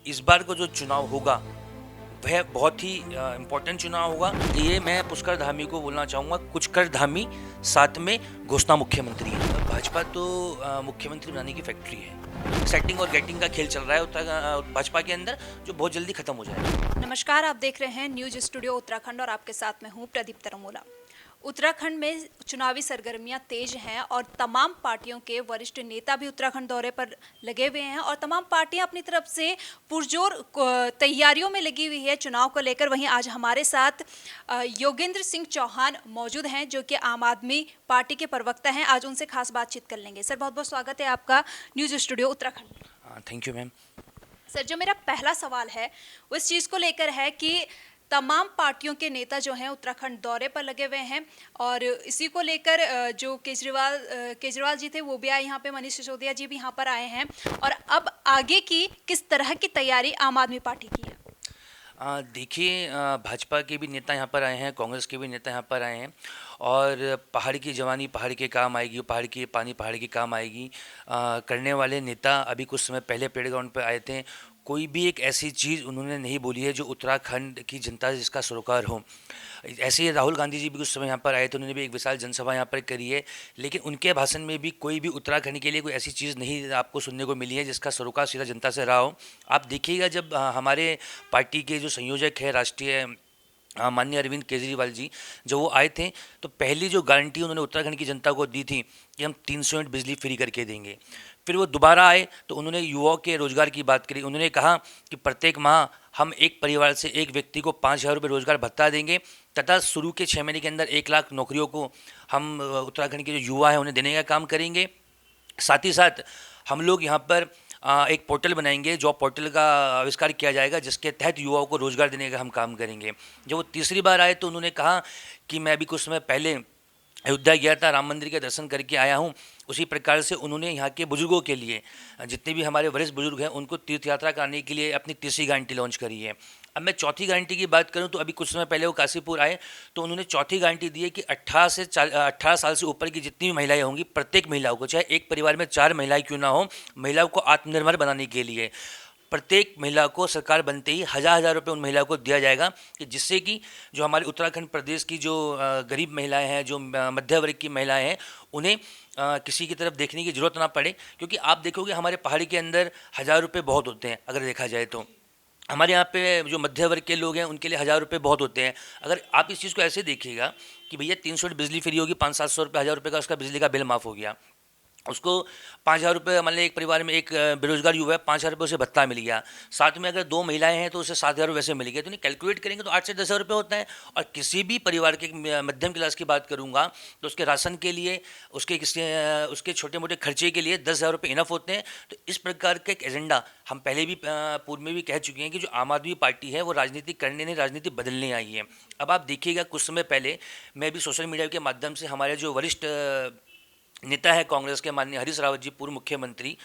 इस बार का जो चुनाव होगा वह बहुत ही इम्पोर्टेंट चुनाव होगा। ये मैं पुष्कर धामी को बोलना चाहूँगा, कुछ कर धामी साथ में घोषणा मुख्यमंत्री है। भाजपा तो मुख्यमंत्री बनाने की फैक्ट्री है। सेटिंग और गेटिंग का खेल चल रहा है भाजपा के अंदर, जो बहुत जल्दी खत्म हो जाएगा। नमस्कार, आप देख रहे हैं न्यूज स्टूडियो उत्तराखंड और आपके साथ मैं हूं प्रदीप तरमोला। उत्तराखंड में चुनावी सरगर्मियां तेज हैं और तमाम पार्टियों के वरिष्ठ नेता भी उत्तराखंड दौरे पर लगे हुए हैं और तमाम पार्टियां अपनी तरफ से पुरजोर तैयारियों में लगी हुई है चुनाव को लेकर। वहीं आज हमारे साथ योगेंद्र सिंह चौहान मौजूद हैं, जो कि आम आदमी पार्टी के प्रवक्ता हैं। आज उनसे खास बातचीत कर लेंगे। सर, बहुत बहुत स्वागत है आपका news studio Uttarakhand. Thank you ma'am. Sir, जो मेरा पहला सवाल है वो इस चीज़ को लेकर है कि तमाम पार्टियों के नेता जो हैं उत्तराखंड दौरे पर लगे हुए हैं और इसी को लेकर जो केजरीवाल जी थे वो भी आए यहाँ पे, मनीष सिसोदिया जी भी यहाँ पर आए हैं। और अब आगे की किस तरह की तैयारी आम आदमी पार्टी की है? देखिए, भाजपा के भी नेता यहाँ पर आए हैं, कांग्रेस के भी नेता यहाँ पर आए हैं और पहाड़ की जवानी पहाड़ के काम आएगी, पहाड़ की पानी पहाड़ के काम आएगी करने वाले नेता अभी कुछ समय पहले पेड़ ग्राउंड पर आए थे। कोई भी एक ऐसी चीज़ उन्होंने नहीं बोली है जो उत्तराखंड की जनता जिसका सरोकार हो। ऐसे ही राहुल गांधी जी भी कुछ समय यहाँ पर आए थे, उन्होंने भी एक विशाल जनसभा यहाँ पर करी है, लेकिन उनके भाषण में भी कोई भी उत्तराखंड के लिए कोई ऐसी चीज़ नहीं आपको सुनने को मिली है जिसका सरोकार सीधा जनता से रहा हो। आप देखिएगा, जब हमारे पार्टी के जो संयोजक है राष्ट्रीय माननीय अरविंद केजरीवाल जी, जब वो आए थे तो पहली जो गारंटी उन्होंने उत्तराखंड की जनता को दी थी कि हम 300 यूनिट बिजली फ्री करके देंगे। फिर वो दोबारा आए तो उन्होंने युवाओं के रोजगार की बात करी। उन्होंने कहा कि प्रत्येक माह हम एक परिवार से एक व्यक्ति को 5,000 रुपये रोजगार भत्ता देंगे तथा शुरू के 6 महीने के अंदर 1 लाख नौकरियों को हम उत्तराखंड के जो युवा हैं उन्हें देने का काम करेंगे। साथ ही साथ हम लोग यहाँ पर एक पोर्टल बनाएंगे, जॉब पोर्टल का आविष्कार किया जाएगा जिसके तहत युवाओं को रोजगार देने का हम काम करेंगे। जब वो तीसरी बार आए तो उन्होंने कहा कि मैं अभी कुछ समय पहले अयोध्या गया था, राम मंदिर के दर्शन करके आया हूँ। उसी प्रकार से उन्होंने यहाँ के बुजुर्गों के लिए, जितने भी हमारे वरिष्ठ बुजुर्ग हैं, उनको तीर्थ यात्रा कराने के लिए अपनी तीसरी गारंटी लॉन्च करी है। अब मैं चौथी गारंटी की बात करूं तो अभी कुछ समय पहले वो काशीपुर आए तो उन्होंने चौथी गारंटी दी है कि 18 साल से ऊपर की जितनी भी महिलाएं होंगी, प्रत्येक महिलाओं को, चाहे एक परिवार में 4 महिलाएं क्यों ना हो, महिलाओं को आत्मनिर्भर बनाने के लिए प्रत्येक महिला को सरकार बनते ही 1,000 रुपये उन महिलाओं को दिया जाएगा कि जिससे कि जो हमारे उत्तराखंड प्रदेश की जो गरीब महिलाएं हैं, जो मध्य वर्ग की महिलाएं हैं, उन्हें किसी की तरफ देखने की ज़रूरत ना पड़े। क्योंकि आप देखोगे हमारे पहाड़ी के अंदर 1,000 रुपये बहुत होते हैं अगर देखा जाए तो। हमारे यहाँ पे जो मध्य वर्ग के लोग हैं उनके लिए 1,000 रुपये बहुत होते हैं। अगर आप इस चीज़ को ऐसे देखिएगा कि भैया 300 यूनिट बिजली फ्री होगी, 500-700 रुपये, 1,000 रुपये का उसका बिजली का बिल माफ़ हो गया, उसको 5,000 रुपये, मान लें एक परिवार में एक बेरोजगार युवा है, 5,000 रुपये उसे भत्ता मिल गया। साथ में अगर 2 महिलाएं हैं तो उसे 7,000 वैसे मिल गए। तो नहीं, कैलकुलेट करेंगे तो 8 से 10,000 रुपये होता है। और किसी भी परिवार के मध्यम क्लास की बात करूंगा तो उसके राशन के लिए, उसके छोटे मोटे खर्चे के लिए 10,000 रुपये इनफ होते हैं। तो इस प्रकार का एक एजेंडा हम पहले भी पूर्व में भी कह चुके हैं कि जो आम आदमी पार्टी है वो राजनीति करने नहीं, राजनीति बदलने आई है। अब आप देखिएगा, कुछ समय पहले मैं भी सोशल मीडिया के माध्यम से हमारे जो वरिष्ठ नेता है कांग्रेस के माननीय हरीश रावत जी, पूर्व मुख्यमंत्री,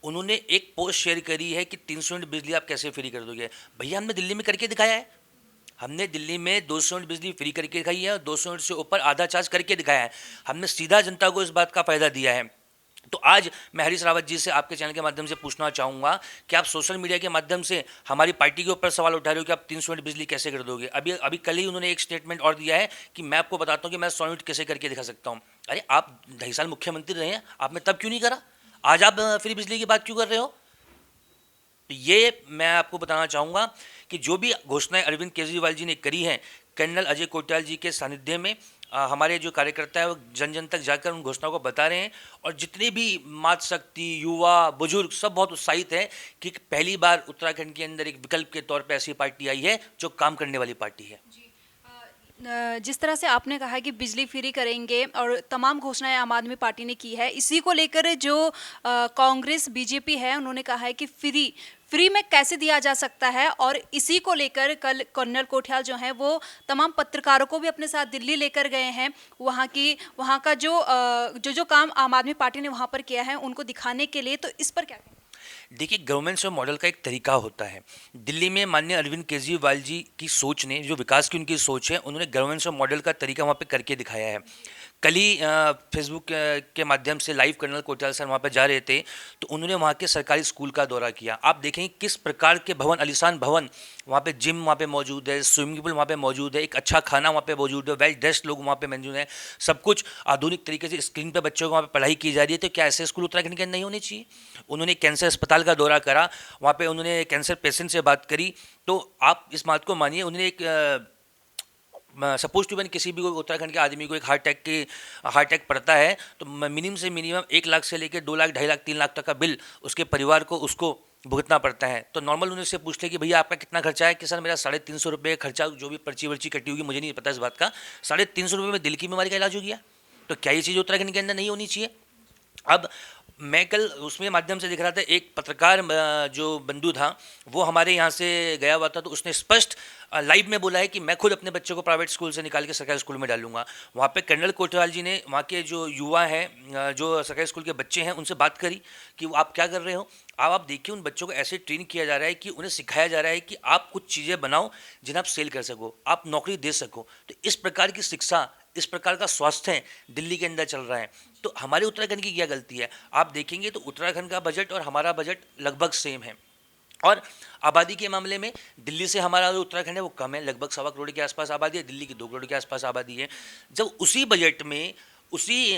उन्होंने एक पोस्ट शेयर करी है कि 300 यूनिट बिजली आप कैसे फ्री कर दोगे। भैया, हमने दिल्ली में करके दिखाया है। हमने दिल्ली में 200 यूनिट बिजली फ्री करके दिखाई है और 200 यूनिट से ऊपर आधा चार्ज करके दिखाया है। हमने सीधा जनता को इस बात का फ़ायदा दिया है। तो आज मैं हरीश रावत जी से आपके चैनल के माध्यम से पूछना चाहूँगा कि आप सोशल मीडिया के माध्यम से हमारी पार्टी के ऊपर सवाल उठा रहे हो कि आप 300 यूनिट बिजली कैसे कर दोगे। अभी अभी कल ही उन्होंने एक स्टेटमेंट और दिया है कि मैं आपको बताता हूँ कि मैं 100 यूनिट कैसे करके दिखा सकता हूँ। अरे, आप 2.5 साल मुख्यमंत्री रहे हैं, आपने तब क्यों नहीं करा? आज आप फ्री बिजली की बात क्यों कर रहे हो? तो ये मैं आपको बताना चाहूँगा कि जो भी घोषणाएं अरविंद केजरीवाल जी ने करी हैं, कर्नल अजय कोटयाल जी के सानिध्य में हमारे जो कार्यकर्ता है वो जन जन तक जाकर उन घोषणाओं को बता रहे हैं। और जितने भी मातृशक्ति, युवा, बुजुर्ग, सब बहुत उत्साहित हैं कि पहली बार उत्तराखंड के अंदर एक विकल्प के तौर पर ऐसी पार्टी आई है जो काम करने वाली पार्टी है। जिस तरह से आपने कहा कि बिजली फ्री करेंगे और तमाम घोषणाएं आम आदमी पार्टी ने की है, इसी को लेकर जो कांग्रेस बीजेपी है उन्होंने कहा है कि फ्री में कैसे दिया जा सकता है। और इसी को लेकर कल कर्नल कोठियाल जो हैं वो तमाम पत्रकारों को भी अपने साथ दिल्ली लेकर गए हैं। वहाँ का जो काम आम आदमी पार्टी ने वहाँ पर किया है उनको दिखाने के लिए। तो इस पर क्या कहें? देखिए, गवर्नमेंट ऑफ मॉडल का एक तरीका होता है। दिल्ली में माननीय अरविंद केजरीवाल जी की सोच ने, जो विकास की उनकी सोच है, उन्होंने गवर्नमेंट ऑफ मॉडल का तरीका वहाँ पे करके दिखाया है। कल ही फेसबुक के माध्यम से लाइव कर्नल कोटियाल सर वहाँ पर जा रहे थे, तो उन्होंने वहाँ के सरकारी स्कूल का दौरा किया। आप देखेंगे किस प्रकार के भवन, आलीशान भवन, वहाँ पे जिम वहाँ पे मौजूद है, स्विमिंग पूल वहाँ पे मौजूद है, एक अच्छा खाना वहाँ पे मौजूद है, वेल ड्रेस्ड लोग वहाँ पे मौजूद हैं, सब कुछ आधुनिक तरीके से स्क्रीन पे बच्चों को वहाँ पे पढ़ाई की जा रही है। तो क्या ऐसे स्कूल उत्तराखंड के अंदर नहीं होने चाहिए? उन्होंने कैंसर अस्पताल का दौरा करा, वहाँ पे उन्होंने कैंसर पेशेंट से बात करी। तो आप इस बात को मानिए, उन्होंने एक सपोज टू, किसी भी उत्तराखंड के आदमी को एक हार्ट अटैक पड़ता है तो मिनिमम से मिनिमम 1 लाख से लेकर 2 लाख, 2.5 लाख, 3 लाख तक का बिल उसके परिवार को उसको भुगतना पड़ता है। तो नॉर्मल उन्हें से पूछ ले कि भैया आपका कितना खर्चा है, कि सर मेरा 350 रुपये खर्चा, जो भी पर्ची वर्ची कटी होगी मुझे नहीं पता इस बात का, 350 रुपये में दिल की बीमारी का इलाज हो गया। तो क्या ये चीज़ उत्तराखंड के अंदर नहीं होनी चाहिए? अब मैं कल उसमें माध्यम से दिख रहा था, एक पत्रकार जो बंधु था वो हमारे यहाँ से गया हुआ था, तो उसने स्पष्ट लाइव में बोला है कि मैं खुद अपने बच्चों को प्राइवेट स्कूल से निकाल के सरकारी स्कूल में डालूंगा। वहाँ पे कर्नल कोतवाल जी ने वहाँ के जो युवा हैं, जो सरकारी स्कूल के बच्चे हैं, उनसे बात करी कि आप क्या कर रहे हो। अब आप देखिए, उन बच्चों को ऐसे ट्रेन किया जा रहा है कि उन्हें सिखाया जा रहा है कि आप कुछ चीज़ें बनाओ जिन्हें आप सेल कर सको, आप नौकरी दे सको। तो इस प्रकार की शिक्षा, इस प्रकार का स्वास्थ्य दिल्ली के अंदर चल रहा है। तो हमारे उत्तराखंड की क्या गलती है? आप देखेंगे तो उत्तराखंड का बजट और हमारा बजट लगभग सेम है, और आबादी के मामले में दिल्ली से हमारा जो उत्तराखंड है वो कम है, लगभग 1.25 करोड़ के आसपास आबादी है, दिल्ली की 2 करोड़ के आसपास आबादी है। जब उसी बजट में, उसी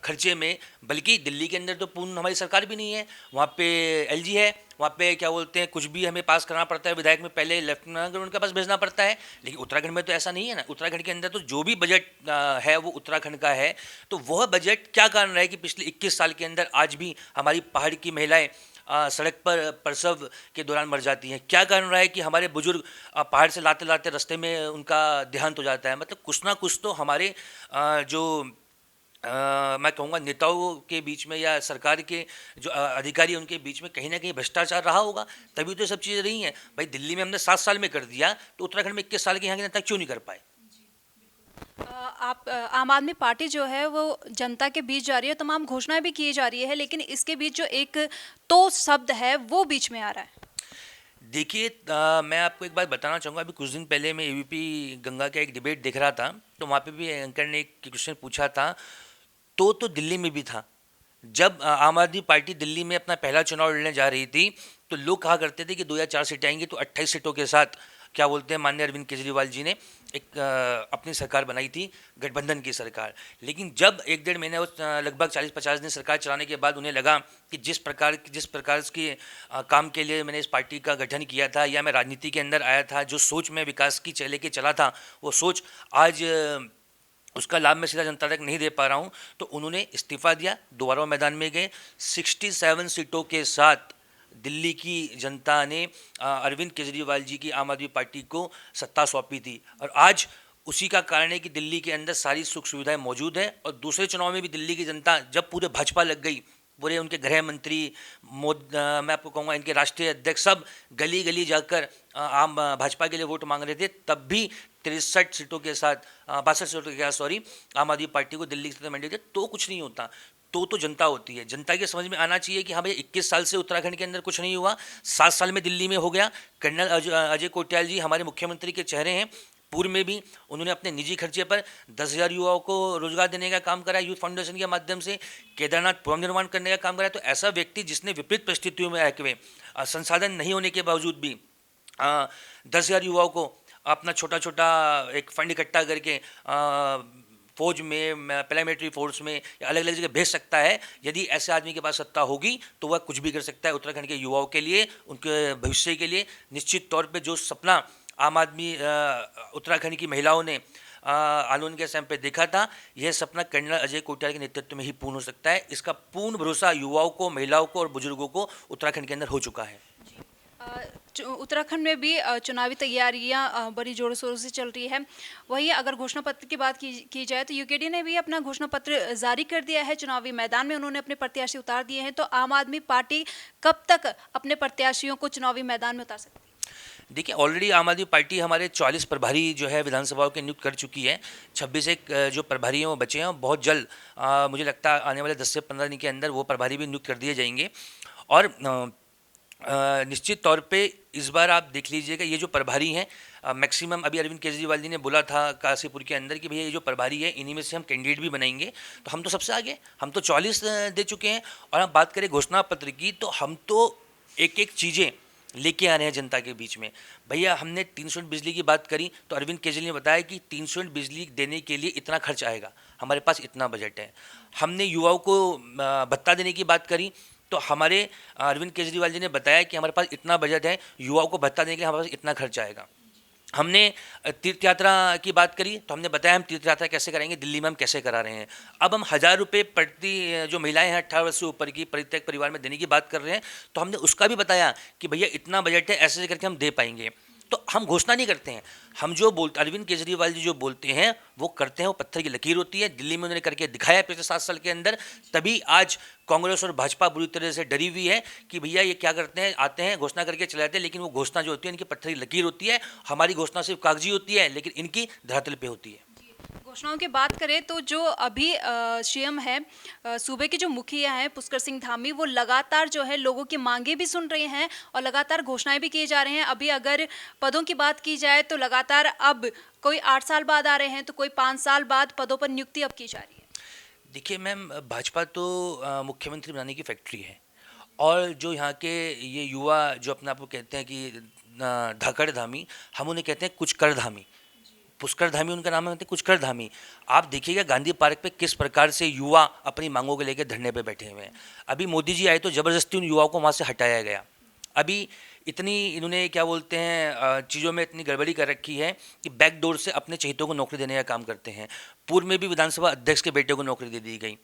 खर्चे में, बल्कि दिल्ली के अंदर तो पूर्ण हमारी सरकार भी नहीं है, वहाँ पे एलजी है, वहाँ पे क्या बोलते हैं, कुछ भी हमें पास करना पड़ता है विधायक में पहले लेफ्टिनेंट गवर्नर के पास भेजना पड़ता है। लेकिन उत्तराखंड में तो ऐसा नहीं है ना। उत्तराखंड के अंदर तो जो भी बजट है वो उत्तराखंड का है। तो वह बजट क्या कारण रहा है कि पिछले 21 साल के अंदर आज भी हमारी पहाड़ की महिलाएं सड़क पर प्रसव के दौरान मर जाती हैं? क्या कारण रहा है कि हमारे बुजुर्ग पहाड़ से लाते लाते रास्ते में उनका देहांत हो जाता है? मतलब कुछ ना कुछ तो हमारे जो मैं कहूँगा नेताओं के बीच में या सरकार के जो अधिकारी उनके बीच में कहीं ना कहीं भ्रष्टाचार रहा होगा, तभी तो ये सब चीज़ें रही हैं। भाई दिल्ली में हमने 7 साल में कर दिया, तो उत्तराखंड में 21 साल के यहाँ के नेता क्यों नहीं कर पाए? आप आम आदमी पार्टी जो है वो जनता के बीच जा रही है, तमाम घोषणाएं भी की जा रही है, लेकिन इसके बीच जो एक तो शब्द है वो बीच में आ रहा है। देखिए, मैं आपको एक बात बताना चाहूँगा। अभी कुछ दिन पहले मैं एबीपी गंगा का एक डिबेट देख रहा था, तो वहाँ पे भी एंकर ने एक क्वेश्चन पूछा था, तो दिल्ली में भी था। जब आम आदमी पार्टी दिल्ली में अपना पहला चुनाव लड़ने जा रही थी, तो लोग कहा करते थे कि 2 या 4 सीटें आएंगी, तो 28 सीटों के साथ क्या बोलते हैं माननीय अरविंद केजरीवाल जी ने एक अपनी सरकार बनाई थी, गठबंधन की सरकार। लेकिन जब 1-1.5 महीने लगभग 40-50 दिन सरकार चलाने के बाद उन्हें लगा कि जिस प्रकार की काम के लिए मैंने इस पार्टी का गठन किया था, या मैं राजनीति के अंदर आया था, जो सोच में विकास की लेके चला था, वो सोच आज उसका लाभ मैं सीधा जनता तक नहीं दे पा रहा हूँ। तो उन्होंने इस्तीफा दिया, दोबारा मैदान में गए। 67 सीटों के साथ दिल्ली की जनता ने अरविंद केजरीवाल जी की आम आदमी पार्टी को सत्ता सौंपी थी, और आज उसी का कारण है कि दिल्ली के अंदर सारी सुख सुविधाएं मौजूद हैं। और दूसरे चुनाव में भी दिल्ली की जनता जब पूरे भाजपा लग गई, पूरे उनके गृह मंत्री मैं आपको कहूँगा इनके राष्ट्रीय अध्यक्ष सब गली गली जाकर आम भाजपा के लिए वोट मांग रहे थे, तब भी 63 सीटों के साथ 62 सीटों के साथ आम आदमी पार्टी को दिल्ली की मैंडेट दिया। तो कुछ नहीं होता, तो जनता होती है। जनता के समझ में आना चाहिए कि हाँ भाई 21 साल से उत्तराखंड के अंदर कुछ नहीं हुआ, 7 साल में दिल्ली में हो गया। कर्नल अजय कोटियाल जी हमारे मुख्यमंत्री के चेहरे हैं। पूर्व में भी उन्होंने अपने निजी खर्चे पर 10,000 युवाओं को रोजगार देने का काम करा, यूथ फाउंडेशन के माध्यम से केदारनाथ पुनर्निर्माण करने का काम करा। तो ऐसा व्यक्ति जिसने विपरीत परिस्थितियों में रहते हुए, संसाधन नहीं होने के बावजूद भी 10,000 युवाओं को अपना छोटा छोटा एक फंड इकट्ठा करके फौज में, पैरामिलिट्री फोर्स में या अलग अलग जगह भेज सकता है। यदि ऐसे आदमी के पास सत्ता होगी तो वह कुछ भी कर सकता है उत्तराखंड के युवाओं के लिए, उनके भविष्य के लिए। निश्चित तौर पे जो सपना आम आदमी उत्तराखंड की महिलाओं ने आंदोलन के समय पे देखा था, यह सपना कर्नल अजय कोटियाल के नेतृत्व में ही पूर्ण हो सकता है। इसका पूर्ण भरोसा युवाओं को, महिलाओं को और बुजुर्गों को उत्तराखंड के अंदर हो चुका है। उत्तराखंड में भी चुनावी तैयारियां बड़ी जोरों शोरों से चल रही है। वहीं अगर घोषणा पत्र की बात की जाए तो यूकेडी ने भी अपना घोषणा पत्र जारी कर दिया है। चुनावी मैदान में उन्होंने अपने प्रत्याशी उतार दिए हैं। तो आम आदमी पार्टी कब तक अपने प्रत्याशियों को चुनावी मैदान में उतार सकती है? देखिए, ऑलरेडी आम आदमी पार्टी हमारे 44 प्रभारी जो है विधानसभाओं के नियुक्त कर चुकी है। 26 एक जो प्रभारी हैं वो बचे हैं। बहुत जल्द मुझे लगता है आने वाले 10 से 15 दिन के अंदर वो प्रभारी भी नियुक्त कर दिए जाएंगे। और निश्चित तौर पे इस बार आप देख लीजिएगा, ये जो प्रभारी हैं मैक्सिमम, अभी अरविंद केजरीवाल जी ने बोला था काशीपुर के अंदर कि भैया ये जो प्रभारी है इन्हीं में से हम कैंडिडेट भी बनाएंगे। तो हम तो सबसे आगे, हम तो 44 दे चुके हैं। और हम बात करें घोषणा पत्र की, तो हम तो एक एक चीज़ें लेके आ रहे हैं जनता के बीच में। भैया हमने 300 यूनिट बिजली की बात करी, तो अरविंद केजरीवाल ने बताया कि 300 यूनिट बिजली देने के लिए इतना खर्च आएगा, हमारे पास इतना बजट है। हमने युवाओं को भत्ता देने की बात करी, तो हमारे अरविंद केजरीवाल जी ने बताया कि हमारे पास इतना बजट है, युवाओं को भत्ता देने के लिए हमारे पास इतना खर्च आएगा। हमने तीर्थ यात्रा की बात करी, तो हमने बताया हम तीर्थ यात्रा कैसे कराएंगे, दिल्ली में हम कैसे करा रहे हैं। अब हम 1000 रुपये प्रति जो महिलाएं हैं 18 वर्ष से ऊपर की प्रत्येक परिवार में देने की बात कर रहे हैं, तो हमने उसका भी बताया कि भैया इतना बजट है, ऐसे करके हम दे पाएंगे। तो हम घोषणा नहीं करते हैं, हम जो बोलते, अरविंद केजरीवाल जी जो बोलते हैं वो करते हैं, वो पत्थर की लकीर होती है। दिल्ली में उन्होंने करके दिखाया पिछले 7 साल के अंदर, तभी आज कांग्रेस और भाजपा बुरी तरह से डरी हुई है कि भैया ये क्या करते हैं, आते हैं घोषणा करके चले जाते हैं, लेकिन वो घोषणा जो होती है इनकी पत्थर की लकीर होती है। हमारी घोषणा सिर्फ कागजी होती है, लेकिन इनकी धरातल पे होती है। घोषणाओं की बात करें तो जो अभी सीएम है, सूबे के जो मुखिया हैं पुष्कर सिंह धामी, वो लगातार जो है लोगों की मांगे भी सुन रहे हैं और लगातार घोषणाएं भी किए जा रहे हैं। अभी अगर पदों की बात की जाए तो लगातार अब कोई 8 साल बाद आ रहे हैं तो कोई 5 साल बाद पदों पर नियुक्ति अब की जा रही है। देखिए मैम, भाजपा तो मुख्यमंत्री बनाने की फैक्ट्री है, और जो यहाँ के ये युवा जो अपने आप को कहते हैं कि धाकड़ धामी, हम उन्हें कहते हैं कुछ कर धामी। पुष्कर धामी उनका नाम है, कुछ कर धामी। आप देखिएगा गांधी पार्क पे किस प्रकार से युवा अपनी मांगों को लेकर धरने पे बैठे हुए हैं। अभी मोदी जी आए तो ज़बरदस्ती उन युवाओं को वहाँ से हटाया गया। अभी इतनी इन्होंने क्या बोलते हैं चीज़ों में इतनी गड़बड़ी कर रखी है कि बैकडोर से अपने चहेतों को नौकरी देने का काम करते हैं। पूर्व में भी विधानसभा अध्यक्ष के बेटे को नौकरी दे दी गई,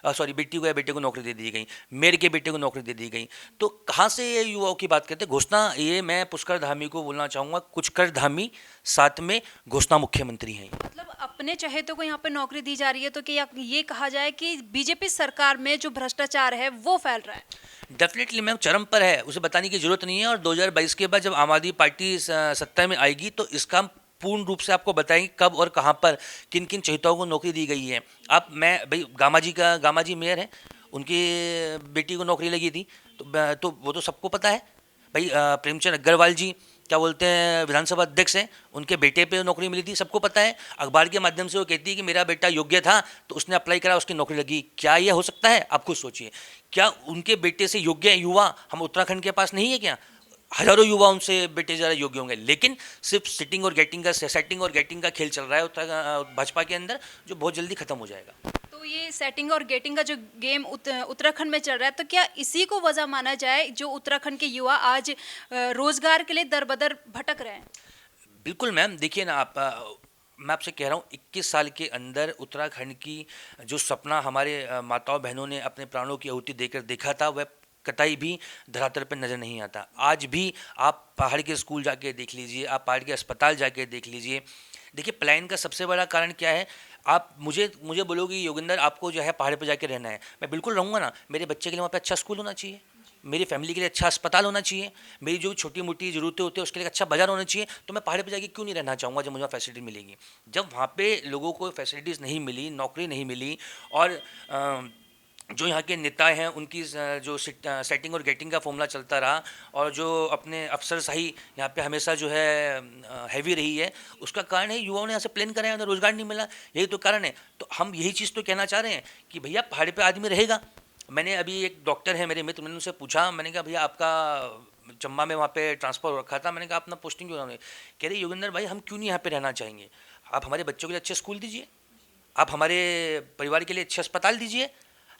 सॉरी बेटी को या बेटे को नौकरी दे दी गई, मेयर के बेटे को नौकरी दे दी गई। तो कहाँ से ये युवाओं की बात करते हैं? घोषणा ये मैं पुष्कर धामी को बोलना चाहूँगा, कुछ कर धामी, साथ में घोषणा मुख्यमंत्री हैं। मतलब अपने चहेतों को यहाँ पे नौकरी दी जा रही है, तो क्या ये कहा जाए कि बीजेपी सरकार में जो भ्रष्टाचार है वो फैल रहा है? डेफिनेटली मैम, चरम पर है, उसे बताने की जरूरत नहीं है। और 2022 के बाद जब आम आदमी पार्टी सत्ता में आएगी तो इसका पूर्ण रूप से आपको बताएंगे कब और कहाँ पर किन किन चहेताओं को नौकरी दी गई है। आप मैं भाई गामा जी मेयर हैं, उनकी बेटी को नौकरी लगी थी, तो वो तो सबको पता है। भाई प्रेमचंद अग्रवाल जी क्या बोलते हैं विधानसभा अध्यक्ष हैं, उनके बेटे पे नौकरी मिली थी, सबको पता है। अखबार के माध्यम से वो कहती है कि मेरा बेटा योग्य था तो उसने अप्लाई करा, उसकी नौकरी लगी। क्या यह हो सकता है? आप खुद सोचिए, क्या उनके बेटे से योग्य युवा हम उत्तराखंड के पास नहीं है क्या? हजारों युवा उनसे बेटे ज़्यादा योग्य होंगे, लेकिन सिर्फ सिटिंग और गेटिंग का सेटिंग और गेटिंग का खेल चल रहा है भाजपा के अंदर, जो बहुत जल्दी खत्म हो जाएगा। तो ये सेटिंग और गेटिंग का जो गेम उत्तराखंड में चल रहा है, तो क्या इसी को वजह माना जाए जो उत्तराखंड के युवा आज रोजगार के लिए दर-बदर भटक रहे हैं? बिल्कुल मैम, देखिए ना आप, मैं आपसे कह रहा हूँ 21 साल के अंदर उत्तराखंड की जो सपना हमारे माताओं बहनों ने अपने प्राणों की आहुति देकर देखा था, वह कतई भी धरातल पर नज़र नहीं आता। आज भी आप पहाड़ के स्कूल जाके देख लीजिए, आप पहाड़ के अस्पताल जाके देख लीजिए। देखिए पलायन का सबसे बड़ा कारण क्या है? आप मुझे मुझे बोलोगे योगिंदर आपको जो है पहाड़ पे जाके रहना है, मैं बिल्कुल रहूँगा ना। मेरे बच्चे के लिए वहाँ पे अच्छा स्कूल होना चाहिए, मेरी फैमिली के लिए अच्छा अस्पताल होना चाहिए, मेरी जो छोटी मोटी ज़रूरतें होती है उसके लिए अच्छा बाजार होना चाहिए। तो मैं पहाड़ पे जाके क्यों नहीं रहना चाहूँगा जब मुझे वहाँ फैसिलिटी मिलेगी? जब वहाँ पे लोगों को फैसिलिटीज़ नहीं मिली, नौकरी नहीं मिली, और जो यहाँ के नेता हैं उनकी जो सेटिंग और गेटिंग का फॉर्मूला चलता रहा, और जो अपने अफसरशाही यहाँ पे हमेशा जो है हैवी रही है, उसका कारण है युवाओं ने यहाँ से प्लान कराया, उन्हें रोजगार नहीं मिला, यही तो कारण है। तो हम यही चीज़ तो कहना चाह रहे हैं कि भैया पहाड़ पे आदमी रहेगा। मैंने अभी एक डॉक्टर है मेरे मित्र, मैंने उनसे पूछा, मैंने कहा भैया आपका चम्बा में वहाँ पे ट्रांसफ़र हो रखा था, मैंने कहा अपना पोस्टिंग क्यों? कह रहे योगेंद्र भाई हम क्यों नहीं यहाँ पे रहना चाहेंगे? आप हमारे बच्चों के लिए अच्छे स्कूल दीजिए, आप हमारे परिवार के लिए अच्छे अस्पताल दीजिए,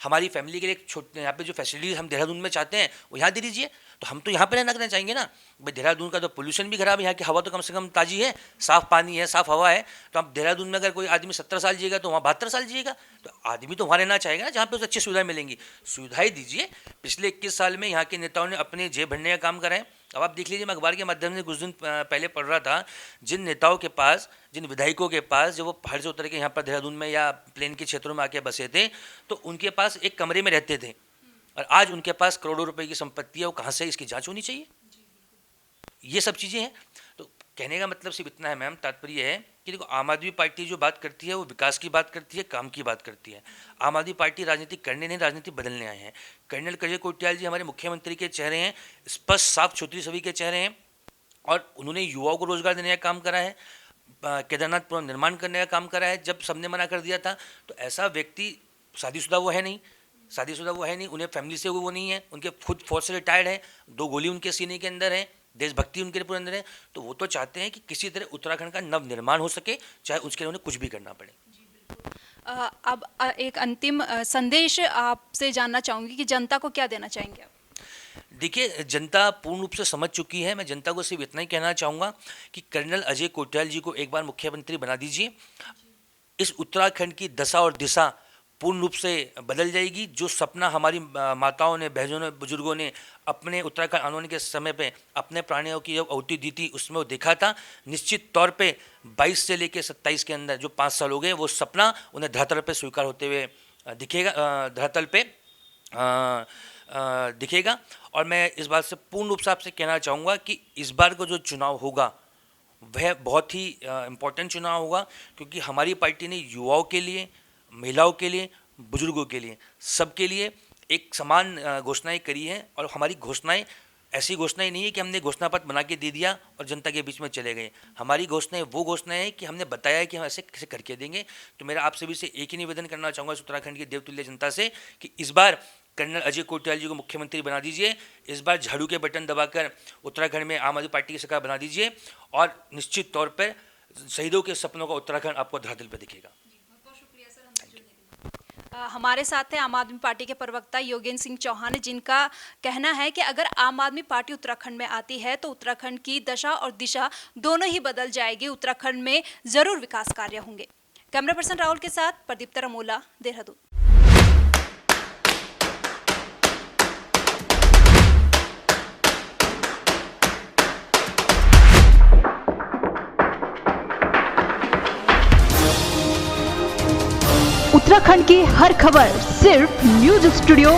हमारी फैमिली के लिए छोटे यहाँ पे जो फैसिलिटीज़ हम देहरादून में चाहते हैं वो यहाँ दे दीजिए। तो हम तो यहाँ पे रहना करना चाहेंगे ना भाई। देहरादून का तो पोल्यूशन भी खराब है, यहाँ की हवा तो कम से कम ताज़ी है, साफ़ पानी है, साफ़ हवा है। तो आप देहरादून में अगर कोई आदमी 70 साल जिएगा तो वहाँ 72 साल जिएगा। तो आदमी तो वहाँ रहना चाहेगा ना जहाँ पे उसे अच्छी सुविधाएं मिलेंगी। सुविधाएं दीजिए। पिछले 21 साल में यहाँ के नेताओं ने अपने जेब भरने का काम करा है। अब आप देख लीजिए, मैं अखबार के माध्यम से कुछ दिन पहले पढ़ रहा था, जिन नेताओं के पास, जिन विधायकों के पास, जब वो पहाड़ से उतर के यहाँ पर देहरादून में या प्लेन के क्षेत्रों में आके बसे थे, तो उनके पास एक कमरे में रहते थे, और आज उनके पास करोड़ों रुपए की संपत्ति है। वो कहाँ से, इसकी जांच होनी चाहिए। ये सब चीज़ें हैं। तो कहने का मतलब सिर्फ इतना है मैम, तात्पर्य है कि देखो आम आदमी पार्टी जो बात करती है वो विकास की बात करती है, काम की बात करती है। आम आदमी पार्टी राजनीति करने नहीं, राजनीति बदलने आए हैं। कर्नल कजय कोटियाल जी हमारे मुख्यमंत्री के चेहरे हैं, स्पष्ट साफ छोटी छवि के चेहरे हैं, और उन्होंने युवाओं को रोजगार देने का काम करा है, केदारनाथ पुनर्निर्माण करने का काम करा है। जब सबने मना कर दिया था तो ऐसा व्यक्ति, शादीशुदा वो है नहीं, शादीशुदा वो है नहीं, उन्हें फैमिली से वो नहीं है, उनके खुद फौज से रिटायर्ड है, 2 गोली उनके सीने के अंदर है, देशभक्ति उनके पूरे अंदर है। तो वो तो चाहते हैं कि किसी तरह उत्तराखंड का नव निर्माण हो सके, चाहे उसके लिए उन्हें कुछ भी करना पड़े। अब एक अंतिम संदेश आपसे जानना चाहूँगी कि जनता को क्या देना चाहेंगे आप? देखिए, जनता पूर्ण रूप से समझ चुकी है। मैं जनता को सिर्फ इतना ही कहना चाहूँगा कि कर्नल अजय कोटियाल जी को एक बार मुख्यमंत्री बना दीजिए। इस उत्तराखंड की दशा और दिशा पूर्ण रूप से बदल जाएगी। जो सपना हमारी माताओं ने, बहनों ने, बुजुर्गों ने अपने उत्तराखंड आंदोलन के समय पे अपने प्राणों की जब आहुति दी थी, उसमें वो देखा था, निश्चित तौर पे 22 से लेकर 27 के अंदर जो 5 साल हो गए, वो सपना उन्हें धरातल पे स्वीकार होते हुए दिखेगा, धरातल पे दिखेगा। और मैं इस बात से पूर्ण रूप से आपसे कहना चाहूँगा कि इस बार का जो चुनाव होगा वह बहुत ही इम्पोर्टेंट चुनाव होगा, क्योंकि हमारी पार्टी ने युवाओं के लिए, महिलाओं के लिए, बुजुर्गों के लिए, सबके लिए एक समान घोषणाएं करी हैं। और हमारी घोषणाएं ऐसी घोषणाएं नहीं है कि हमने घोषणा पत्र बना के दे दिया और जनता के बीच में चले गए। हमारी घोषणाएं वो घोषणाएं हैं कि हमने बताया है कि हम ऐसे कैसे करके देंगे। तो मेरा आप सभी से एक ही निवेदन करना चाहूँगा इस उत्तराखंड की देवतुल्य जनता से कि इस बार कर्नल अजय कोटियाल जी को मुख्यमंत्री बना दीजिए। इस बार झाड़ू के बटन दबाकर उत्तराखंड में आम आदमी पार्टी की सरकार बना दीजिए, और निश्चित तौर पर शहीदों के सपनों का उत्तराखंड आपको धरातल पर दिखेगा। हमारे साथ हैं आम आदमी पार्टी के प्रवक्ता योगेंद्र सिंह चौहान, जिनका कहना है कि अगर आम आदमी पार्टी उत्तराखंड में आती है तो उत्तराखंड की दशा और दिशा दोनों ही बदल जाएगी। उत्तराखंड में जरूर विकास कार्य होंगे। कैमरा पर्सन राहुल के साथ प्रदीप तरमोला, देहरादून। उत्तराखंड की हर खबर सिर्फ न्यूज स्टूडियो